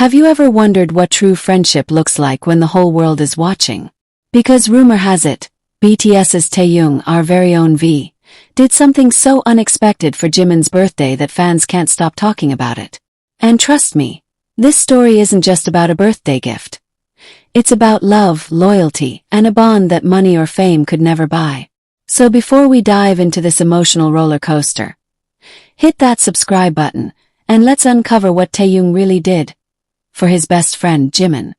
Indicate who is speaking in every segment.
Speaker 1: Have you ever wondered what true friendship looks like when the whole world is watching? Because rumor has it, BTS's Taehyung, our very own V, did something so unexpected for Jimin's birthday that fans can't stop talking about it. And trust me, this story isn't just about a birthday gift. It's about love, loyalty, and a bond that money or fame could never buy. So before we dive into this emotional roller coaster, hit that subscribe button, and let's uncover what Taehyung really did for his best friend Jimin.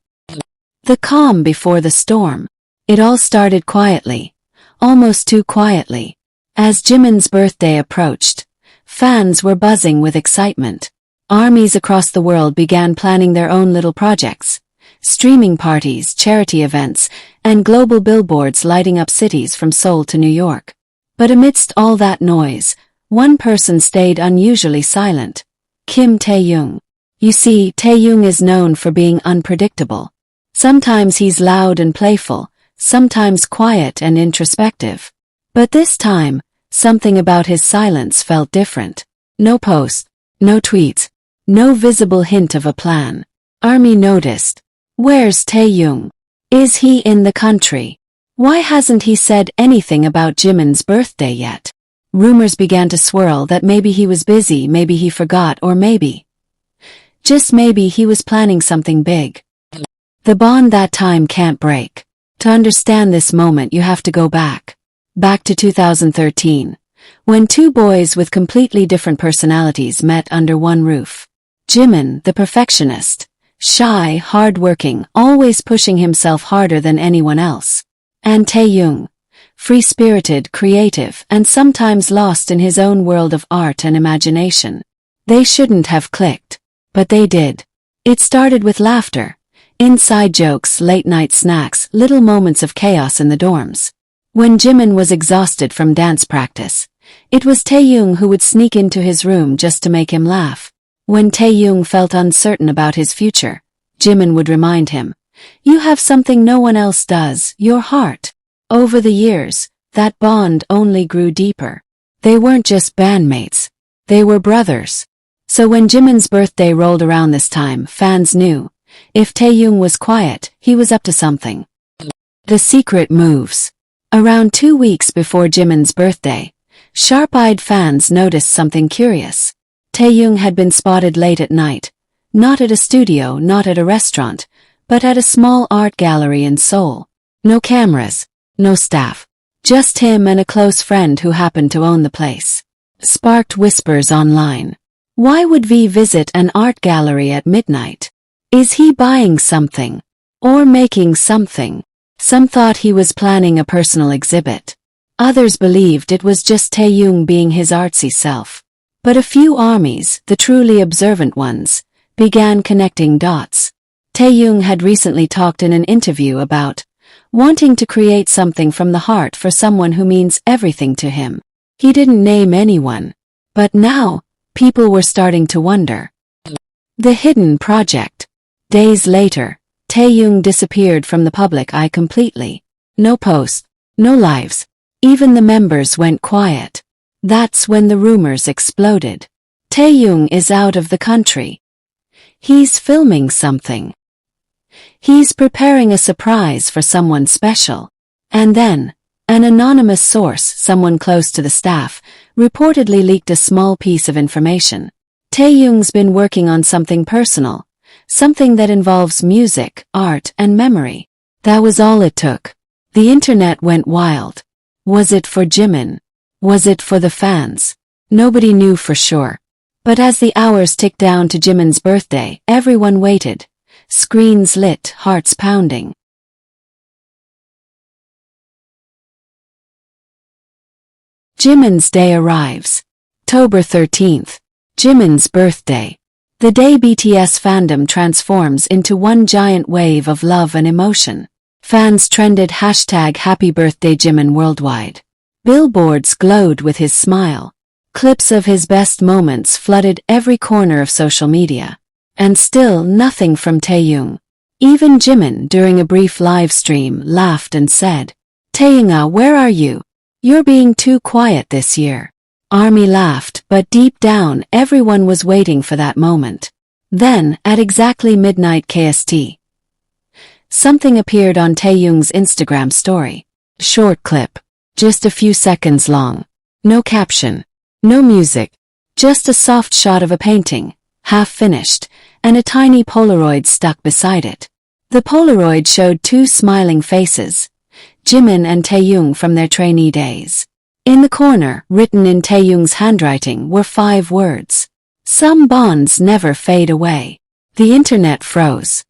Speaker 1: The calm before the storm. It all started quietly, almost too quietly. As Jimin's birthday approached, fans were buzzing with excitement. Armies across the world began planning their own little projects. Streaming parties, charity events, and global billboards lighting up cities from Seoul to New York. But amidst all that noise, one person stayed unusually silent. Kim Taehyung. You see, Taehyung is known for being unpredictable. Sometimes he's loud and playful, sometimes quiet and introspective. But this time, something about his silence felt different. No post, no tweets, no visible hint of a plan. Army noticed. Where's Taehyung? Is he in the country? Why hasn't he said anything about Jimin's birthday yet? Rumors began to swirl that maybe he was busy, maybe he forgot, or maybe, just maybe, he was planning something big. The bond that time can't break. To understand this moment you have to go back to 2013, when two boys with completely different personalities met under one roof. Jimin, the perfectionist, shy, hard-working, always pushing himself harder than anyone else. And Taehyung, free-spirited, creative, and sometimes lost in his own world of art and imagination. They shouldn't have clicked, but they did. It started with laughter, inside jokes, late-night snacks, little moments of chaos in the dorms. When Jimin was exhausted from dance practice, it was Taehyung who would sneak into his room just to make him laugh. When Taehyung felt uncertain about his future, Jimin would remind him, "You have something no one else does, your heart." Over the years, that bond only grew deeper. They weren't just bandmates, they were brothers. So when Jimin's birthday rolled around this time, fans knew, if Taehyung was quiet, he was up to something. The secret moves. Around 2 weeks before Jimin's birthday, sharp-eyed fans noticed something curious. Taehyung had been spotted late at night, not at a studio, not at a restaurant, but at a small art gallery in Seoul. No cameras, no staff, just him and a close friend who happened to own the place. Sparked whispers online. Why would V visit an art gallery at midnight? Is he buying something? Or making something? Some thought he was planning a personal exhibit. Others believed it was just Taehyung being his artsy self. But a few armies, the truly observant ones, began connecting dots. Taehyung had recently talked in an interview about wanting to create something from the heart for someone who means everything to him. He didn't name anyone. But now, people were starting to wonder. The hidden project. Days later, Taehyung disappeared from the public eye completely. No posts, no lives. Even the members went quiet. That's when the rumors exploded. Taehyung is out of the country. He's filming something. He's preparing a surprise for someone special. And then, an anonymous source, someone close to the staff, reportedly leaked a small piece of information. Taehyung's been working on something personal, something that involves music, art, and memory. That was all it took. The internet went wild. Was it for Jimin? Was it for the fans? Nobody knew for sure. But as the hours ticked down to Jimin's birthday, everyone waited. Screens lit, hearts pounding. Jimin's day arrives. October 13th. Jimin's birthday. The day BTS fandom transforms into one giant wave of love and emotion. Fans trended #Happy Birthday Jimin worldwide. Billboards glowed with his smile. Clips of his best moments flooded every corner of social media. And still nothing from Taehyung. Even Jimin, during a brief live stream, laughed and said, "Taehyung, where are you? You're being too quiet this year." Army laughed, but deep down everyone was waiting for that moment. Then, at exactly midnight KST, something appeared on Taehyung's Instagram story. Short clip. Just a few seconds long. No caption. No music. Just a soft shot of a painting, half finished, and a tiny Polaroid stuck beside it. The Polaroid showed two smiling faces, Jimin and Taehyung from their trainee days. In the corner, written in Taehyung's handwriting, were 5 words. Some bonds never fade away. The internet froze.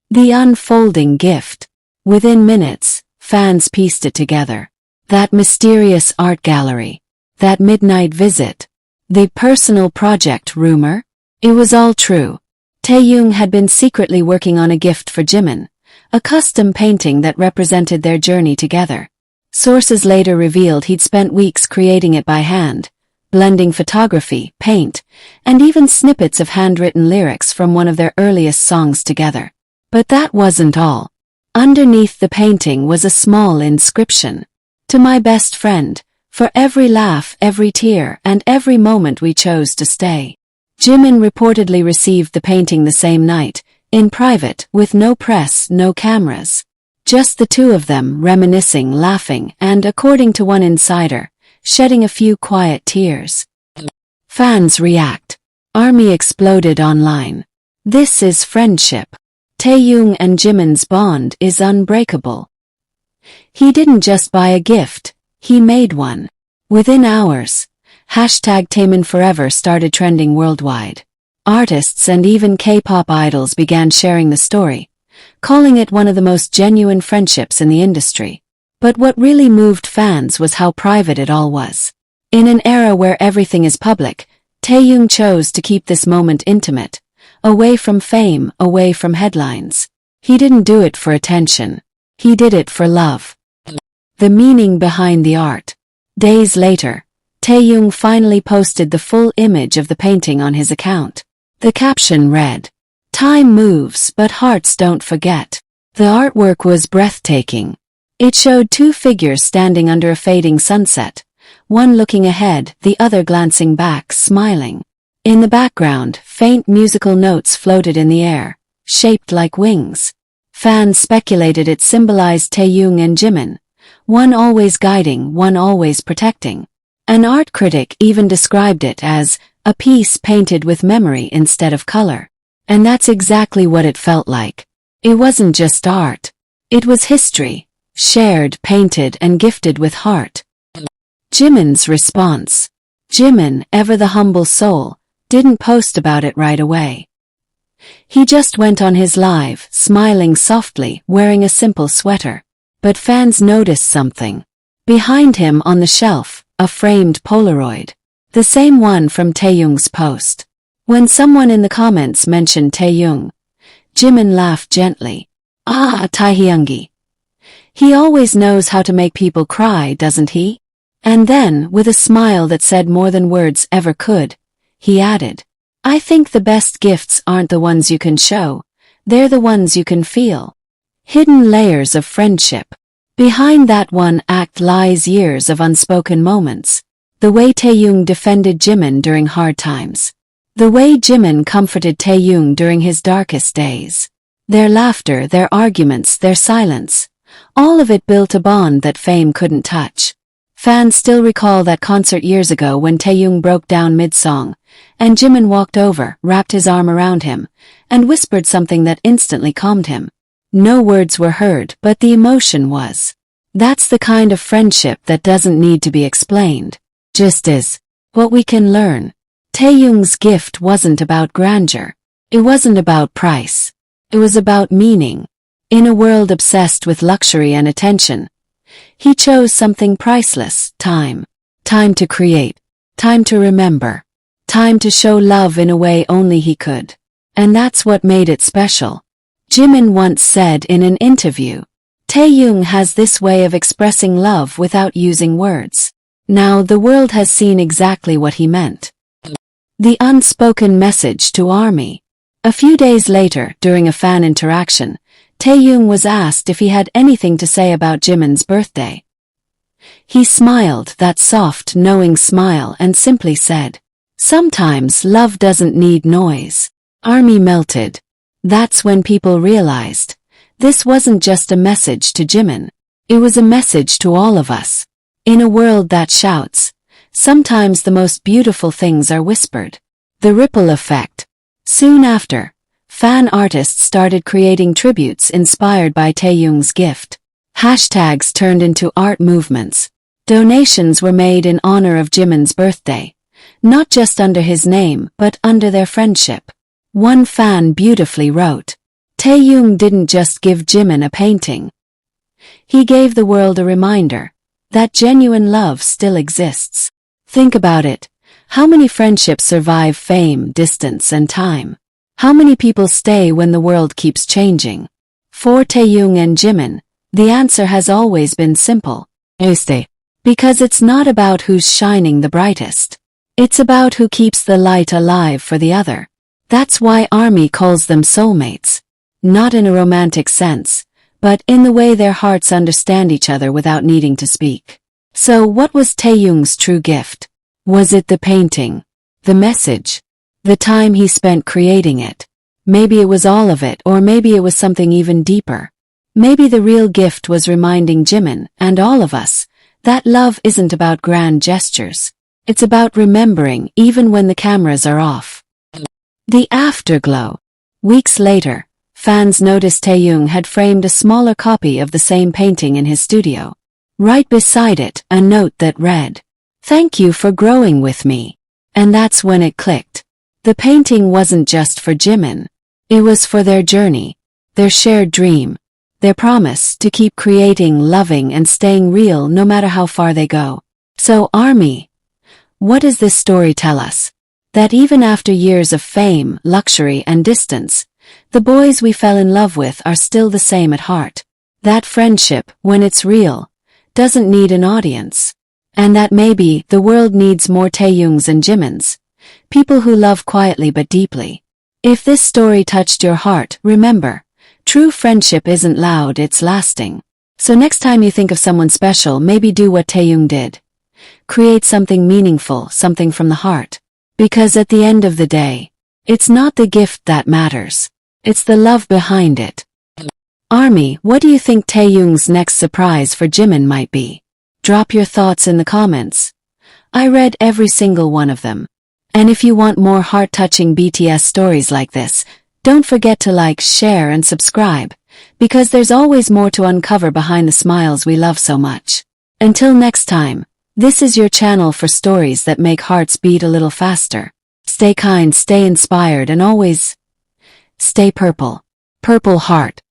Speaker 1: The unfolding gift. Within minutes, fans pieced it together. That mysterious art gallery. That midnight visit. The personal project rumor. It was all true. Taehyung had been secretly working on a gift for Jimin, a custom painting that represented their journey together. Sources later revealed he'd spent weeks creating it by hand, blending photography, paint, and even snippets of handwritten lyrics from one of their earliest songs together. But that wasn't all. Underneath the painting was a small inscription. To my best friend, for every laugh, every tear, and every moment we chose to stay. Jimin reportedly received the painting the same night, in private, with no press, no cameras. Just the two of them, reminiscing, laughing, and, according to one insider, shedding a few quiet tears. Fans react. Army exploded online. This is friendship. Taehyung and Jimin's bond is unbreakable. He didn't just buy a gift, he made one. Within hours, #TaeminForever started trending worldwide. Artists and even K-pop idols began sharing the story, calling it one of the most genuine friendships in the industry. But what really moved fans was how private it all was. In an era where everything is public, Taehyung chose to keep this moment intimate, away from fame, away from headlines. He didn't do it for attention. He did it for love. The meaning behind the art. Days later, Taehyung finally posted the full image of the painting on his account. The caption read, "Time moves, but hearts don't forget." The artwork was breathtaking. It showed two figures standing under a fading sunset, one looking ahead, the other glancing back, smiling. In the background, faint musical notes floated in the air, shaped like wings. Fans speculated it symbolized Taehyung and Jimin, one always guiding, one always protecting. An art critic even described it as a piece painted with memory instead of color. And that's exactly what it felt like. It wasn't just art. It was history, shared, painted, and gifted with heart. Jimin's response. Jimin, ever the humble soul, didn't post about it right away. He just went on his live, smiling softly, wearing a simple sweater. But fans noticed something. Behind him on the shelf, a framed Polaroid. The same one from Taehyung's post. When someone in the comments mentioned Taehyung, Jimin laughed gently. "Ah, Taehyungi. He always knows how to make people cry, doesn't he?" And then, with a smile that said more than words ever could, he added, "I think the best gifts aren't the ones you can show, they're the ones you can feel." Hidden layers of friendship. Behind that one act lies years of unspoken moments. The way Taehyung defended Jimin during hard times. The way Jimin comforted Taehyung during his darkest days. Their laughter, their arguments, their silence. All of it built a bond that fame couldn't touch. Fans still recall that concert years ago when Taehyung broke down mid-song, and Jimin walked over, wrapped his arm around him, and whispered something that instantly calmed him. No words were heard, but the emotion was. That's the kind of friendship that doesn't need to be explained. Just is. What we can learn. Taehyung's gift wasn't about grandeur. It wasn't about price. It was about meaning. In a world obsessed with luxury and attention, he chose something priceless, time. Time to create. Time to remember. Time to show love in a way only he could. And that's what made it special. Jimin once said in an interview, "Taehyung has this way of expressing love without using words." Now the world has seen exactly what he meant. The unspoken message to ARMY. A few days later, during a fan interaction, Taehyung was asked if he had anything to say about Jimin's birthday. He smiled, that soft, knowing smile, and simply said, "Sometimes love doesn't need noise." Army melted. That's when people realized this wasn't just a message to Jimin. It was a message to all of us. In a world that shouts, sometimes the most beautiful things are whispered. The ripple effect. Soon after, fan artists started creating tributes inspired by Taehyung's gift. Hashtags turned into art movements. Donations were made in honor of Jimin's birthday, not just under his name but under their friendship. One fan beautifully wrote, "Taehyung didn't just give Jimin a painting. He gave the world a reminder that genuine love still exists." Think about it. How many friendships survive fame, distance, and time? How many people stay when the world keeps changing? For Taehyung and Jimin, the answer has always been simple. Stay. Because it's not about who's shining the brightest. It's about who keeps the light alive for the other. That's why Army calls them soulmates. Not in a romantic sense, but in the way their hearts understand each other without needing to speak. So what was Taehyung's true gift? Was it the painting? The message? The time he spent creating it? Maybe it was all of it, or maybe it was something even deeper. Maybe the real gift was reminding Jimin, and all of us, that love isn't about grand gestures. It's about remembering even when the cameras are off. The afterglow. Weeks later, fans noticed Taehyung had framed a smaller copy of the same painting in his studio. Right beside it, a note that read, "Thank you for growing with me." And that's when it clicked. The painting wasn't just for Jimin. It was for their journey, their shared dream, their promise to keep creating, loving, and staying real no matter how far they go. So, Army, what does this story tell us? That even after years of fame, luxury, and distance, the boys we fell in love with are still the same at heart. That friendship, when it's real, doesn't need an audience. And that maybe the world needs more Taehyungs and Jimins, people who love quietly but deeply. If this story touched your heart, remember, true friendship isn't loud, it's lasting. So next time you think of someone special, maybe do what Taehyung did. Create something meaningful, something from the heart. Because at the end of the day, it's not the gift that matters. It's the love behind it. Army, what do you think Taehyung's next surprise for Jimin might be? Drop your thoughts in the comments. I read every single one of them. And if you want more heart-touching BTS stories like this, don't forget to like, share, and subscribe, because there's always more to uncover behind the smiles we love so much. Until next time, this is your channel for stories that make hearts beat a little faster. Stay kind, stay inspired, and always stay purple. Purple Heart.